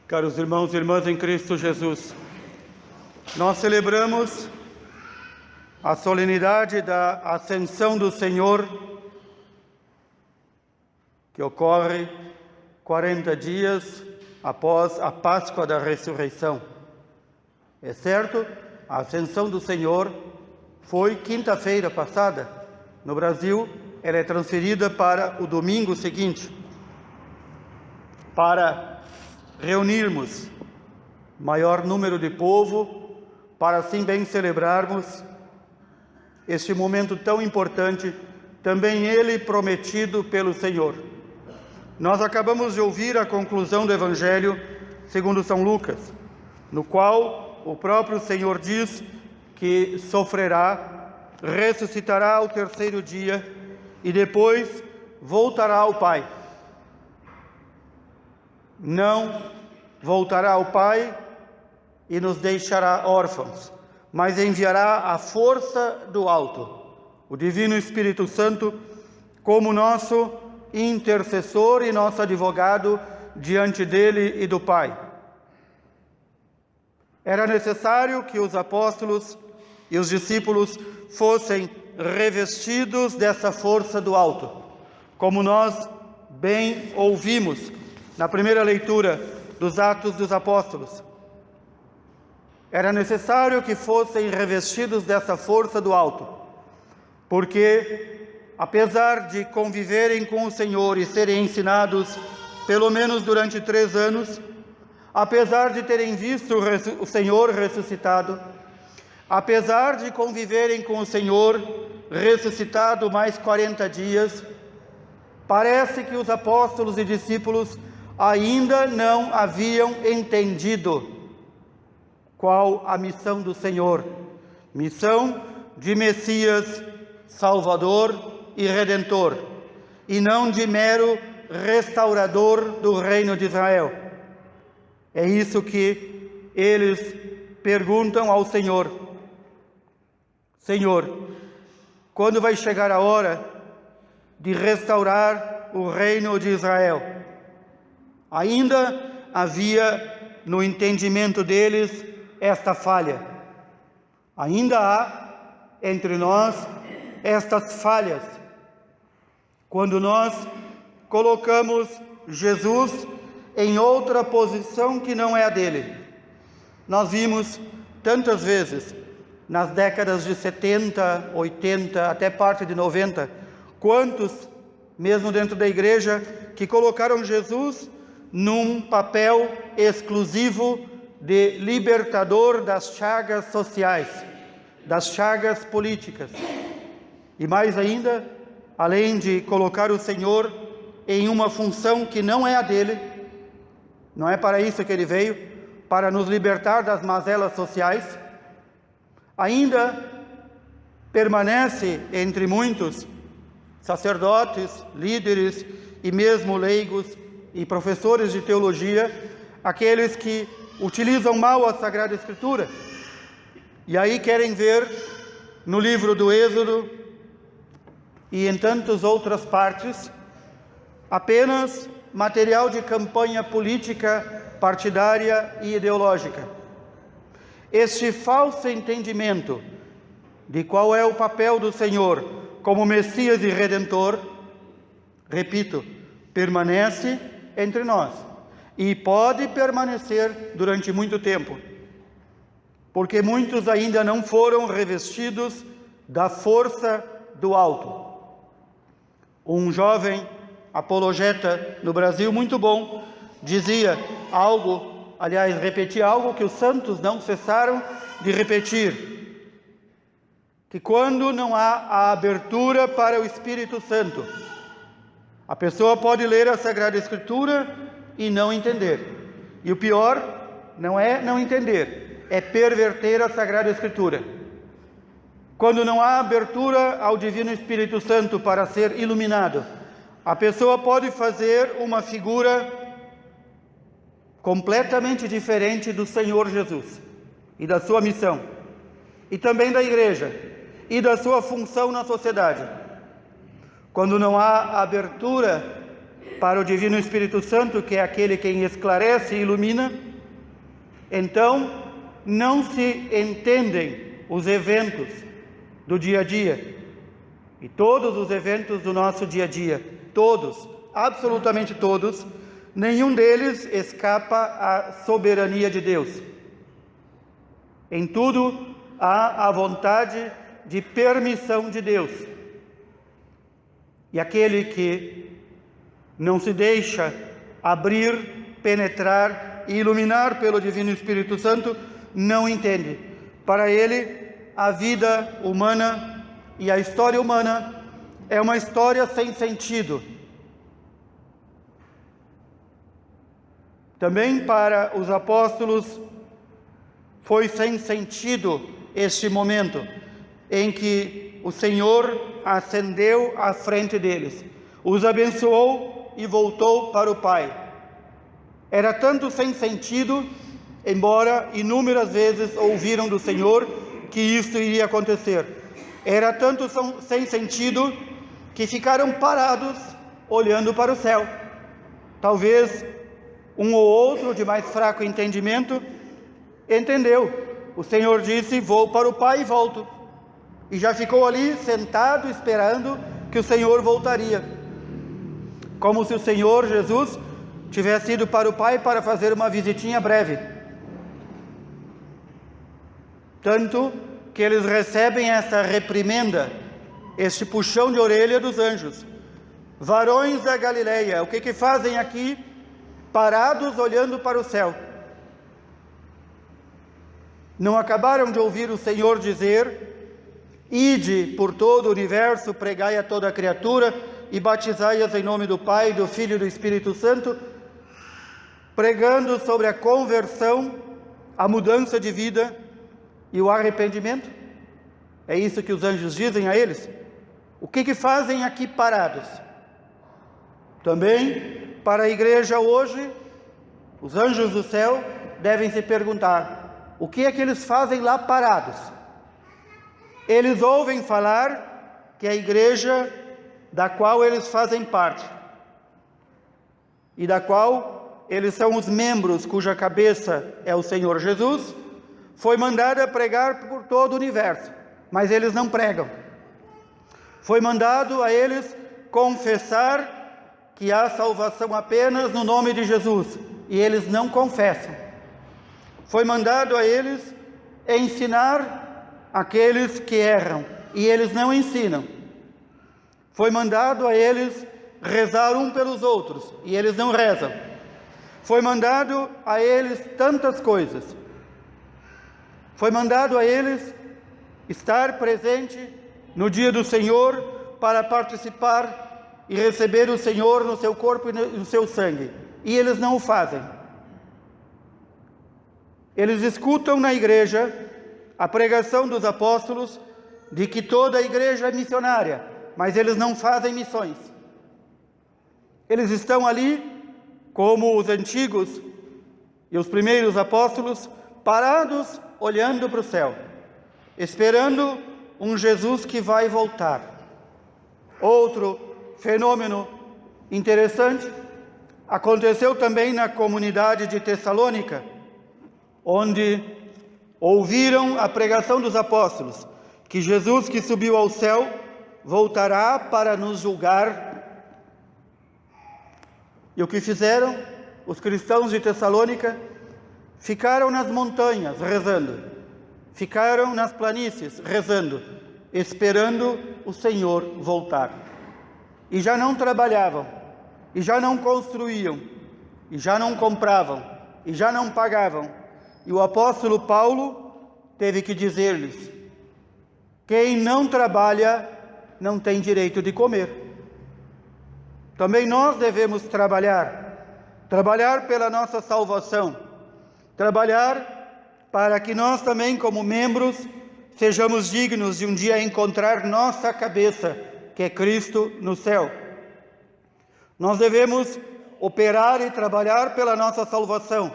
Caros irmãos e irmãs em Cristo Jesus, nós celebramos a solenidade da Ascensão do Senhor, que ocorre 40 dias após a Páscoa da Ressurreição. É certo, a Ascensão do Senhor foi quinta-feira passada. No Brasil, ela é transferida para o domingo seguinte, para reunirmos maior número de povo, para assim bem celebrarmos este momento tão importante, também ele prometido pelo Senhor. Nós acabamos de ouvir a conclusão do Evangelho segundo São Lucas, no qual o próprio Senhor diz que sofrerá, ressuscitará ao terceiro dia e depois voltará ao Pai. Não voltará ao Pai e nos deixará órfãos, mas enviará a força do alto, o Divino Espírito Santo, como nosso intercessor e nosso advogado diante dele e do Pai. Era necessário que os apóstolos e os discípulos fossem revestidos dessa força do alto, como nós bem ouvimos na primeira leitura dos Atos dos Apóstolos. Era necessário que fossem revestidos dessa força do alto, porque, apesar de conviverem com o Senhor e serem ensinados, pelo menos durante 3 anos, apesar de terem visto o Senhor ressuscitado, apesar de conviverem com o Senhor ressuscitado mais 40 dias, parece que os apóstolos e discípulos ainda não haviam entendido qual a missão do Senhor, missão de Messias, Salvador e Redentor, e não de mero restaurador do reino de Israel. É isso que eles perguntam ao Senhor: Senhor, quando vai chegar a hora de restaurar o reino de Israel? Ainda havia no entendimento deles esta falha. Ainda há entre nós estas falhas, quando nós colocamos Jesus em outra posição que não é a dele. Nós vimos tantas vezes, nas décadas de 70, 80, até parte de 90, quantos, mesmo dentro da igreja, que colocaram Jesus num papel exclusivo de libertador das chagas sociais, das chagas políticas. E mais ainda, além de colocar o Senhor em uma função que não é a dele, não é para isso que ele veio, para nos libertar das mazelas sociais, ainda permanece entre muitos sacerdotes, líderes e mesmo leigos e professores de teologia, aqueles que utilizam mal a Sagrada Escritura, e aí querem ver no livro do Êxodo e em tantas outras partes apenas material de campanha política, partidária e ideológica. Este falso entendimento de qual é o papel do Senhor como Messias e Redentor, repito, permanece entre nós e pode permanecer durante muito tempo, porque muitos ainda não foram revestidos da força do alto. Um jovem apologeta no Brasil muito bom dizia algo, aliás, repetia algo que os santos não cessaram de repetir, que quando não há a abertura para o Espírito Santo, a pessoa pode ler a Sagrada Escritura e não entender. E o pior não é não entender, é perverter a Sagrada Escritura. Quando não há abertura ao Divino Espírito Santo para ser iluminado, a pessoa pode fazer uma figura completamente diferente do Senhor Jesus e da sua missão, e também da igreja e da sua função na sociedade. Quando não há abertura para o Divino Espírito Santo, que é aquele quem esclarece e ilumina, então não se entendem os eventos do dia a dia. E todos os eventos do nosso dia a dia, todos, absolutamente todos, nenhum deles escapa à soberania de Deus. Em tudo há a vontade de permissão de Deus. E aquele que não se deixa abrir, penetrar e iluminar pelo Divino Espírito Santo, não entende. Para ele, a vida humana e a história humana é uma história sem sentido. Também para os apóstolos foi sem sentido este momento em que o Senhor ascendeu à frente deles, os abençoou e voltou para o Pai. Era tanto sem sentido, embora inúmeras vezes ouviram do Senhor que isto iria acontecer. Era tanto sem sentido que ficaram parados olhando para o céu. Talvez um ou outro de mais fraco entendimento entendeu. O Senhor disse: vou para o Pai e volto. E já ficou ali sentado esperando que o Senhor voltaria. Como se o Senhor Jesus tivesse ido para o Pai para fazer uma visitinha breve. Tanto que eles recebem essa reprimenda, este puxão de orelha dos anjos. Varões da Galileia, o que fazem aqui, parados olhando para o céu? Não acabaram de ouvir o Senhor dizer: ide por todo o universo, pregai a toda a criatura e batizai-as em nome do Pai, do Filho e do Espírito Santo, pregando sobre a conversão, a mudança de vida e o arrependimento? É isso que os anjos dizem a eles? O que fazem aqui parados? Também para a igreja hoje, os anjos do céu devem se perguntar: o que é que eles fazem lá parados? Eles ouvem falar que a igreja da qual eles fazem parte e da qual eles são os membros, cuja cabeça é o Senhor Jesus, foi mandada a pregar por todo o universo, mas eles não pregam. Foi mandado a eles confessar que há salvação apenas no nome de Jesus, e eles não confessam. Foi mandado a eles ensinar aqueles que erram, e eles não ensinam. Foi mandado a eles rezar um pelos outros, e eles não rezam. Foi mandado a eles tantas coisas. Foi mandado a eles estar presente no dia do Senhor para participar e receber o Senhor no seu corpo e no seu sangue. E eles não o fazem. Eles escutam na igreja a pregação dos apóstolos de que toda a igreja é missionária, mas eles não fazem missões. Eles estão ali, como os antigos e os primeiros apóstolos, parados, olhando para o céu, esperando um Jesus que vai voltar. Outro fenômeno interessante aconteceu também na comunidade de Tessalônica, onde ouviram a pregação dos apóstolos, que Jesus que subiu ao céu voltará para nos julgar. E o que fizeram? Os cristãos de Tessalônica ficaram nas montanhas rezando, ficaram nas planícies rezando, esperando o Senhor voltar. E já não trabalhavam, e já não construíam, e já não compravam, e já não pagavam. E o apóstolo Paulo teve que dizer-lhes: quem não trabalha não tem direito de comer. Também nós devemos trabalhar pela nossa salvação, trabalhar para que nós também, como membros, sejamos dignos de um dia encontrar nossa cabeça, que é Cristo, no céu. Nós devemos operar e trabalhar pela nossa salvação,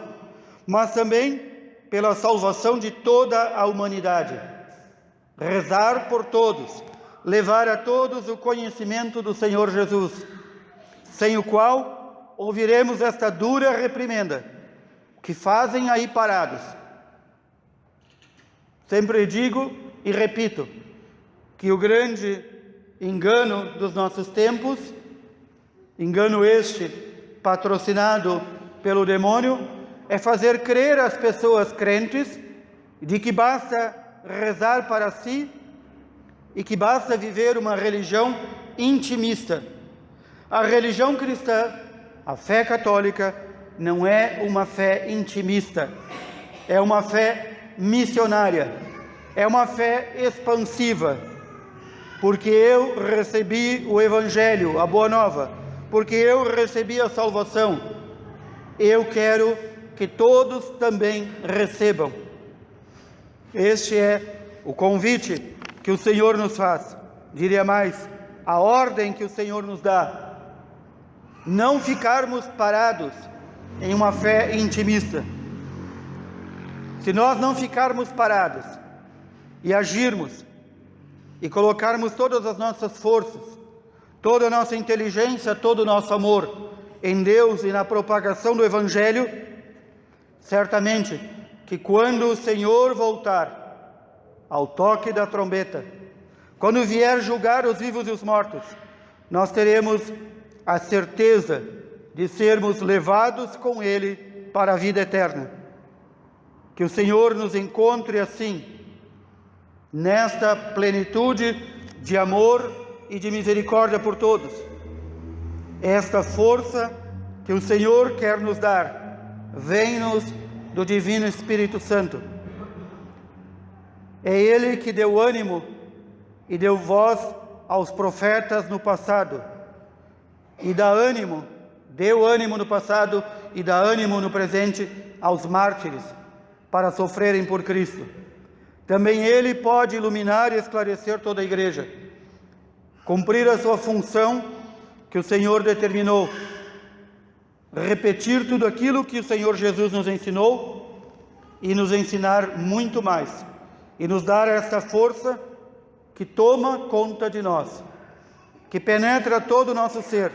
mas também pela salvação de toda a humanidade. Rezar por todos, levar a todos o conhecimento do Senhor Jesus, sem o qual ouviremos esta dura reprimenda: que fazem aí parados? Sempre digo e repito que o grande engano dos nossos tempos, engano este patrocinado pelo demônio, é fazer crer às pessoas crentes de que basta rezar para si e que basta viver uma religião intimista. A religião cristã, a fé católica, não é uma fé intimista, é uma fé missionária, é uma fé expansiva, porque eu recebi o Evangelho, a Boa Nova, porque eu recebi a salvação, eu quero que todos também recebam. Este é o convite que o Senhor nos faz, diria mais, a ordem que o Senhor nos dá. Não ficarmos parados em uma fé intimista. Se nós não ficarmos parados e agirmos e colocarmos todas as nossas forças, toda a nossa inteligência, todo o nosso amor em Deus e na propagação do Evangelho, certamente que quando o Senhor voltar ao toque da trombeta, quando vier julgar os vivos e os mortos, nós teremos a certeza de sermos levados com Ele para a vida eterna. Que o Senhor nos encontre assim, nesta plenitude de amor e de misericórdia por todos. Esta força que o Senhor quer nos dar, vem-nos do Divino Espírito Santo. É Ele que deu ânimo e deu voz aos profetas no passado, e dá ânimo, deu ânimo no passado e dá ânimo no presente aos mártires para sofrerem por Cristo. Também Ele pode iluminar e esclarecer toda a igreja, cumprir a sua função que o Senhor determinou, repetir tudo aquilo que o Senhor Jesus nos ensinou e nos ensinar muito mais, e nos dar esta força que toma conta de nós, que penetra todo o nosso ser,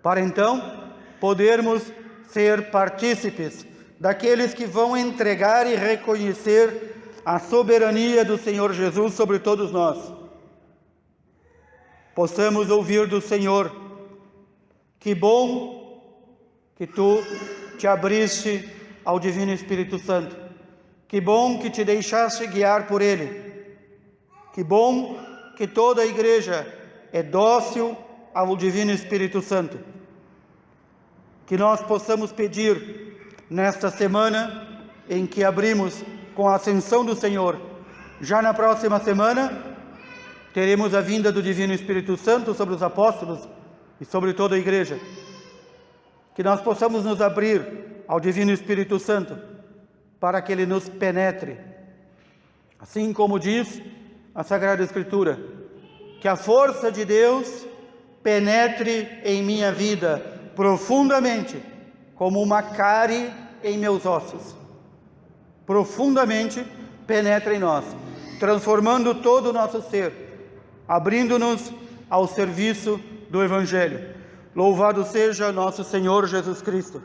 para então podermos ser partícipes daqueles que vão entregar e reconhecer a soberania do Senhor Jesus sobre todos nós. Possamos ouvir do Senhor: que bom que tu te abriste ao Divino Espírito Santo, que bom que te deixaste guiar por Ele, que bom que toda a igreja é dócil ao Divino Espírito Santo. Que nós possamos pedir nesta semana em que abrimos com a ascensão do Senhor, já na próxima semana teremos a vinda do Divino Espírito Santo sobre os apóstolos e sobre toda a igreja. Que nós possamos nos abrir ao Divino Espírito Santo para que Ele nos penetre, assim como diz a Sagrada Escritura, que a força de Deus penetre em minha vida profundamente, como uma cárie em meus ossos. Profundamente penetra em nós, transformando todo o nosso ser, abrindo-nos ao serviço do Evangelho. Louvado seja nosso Senhor Jesus Cristo.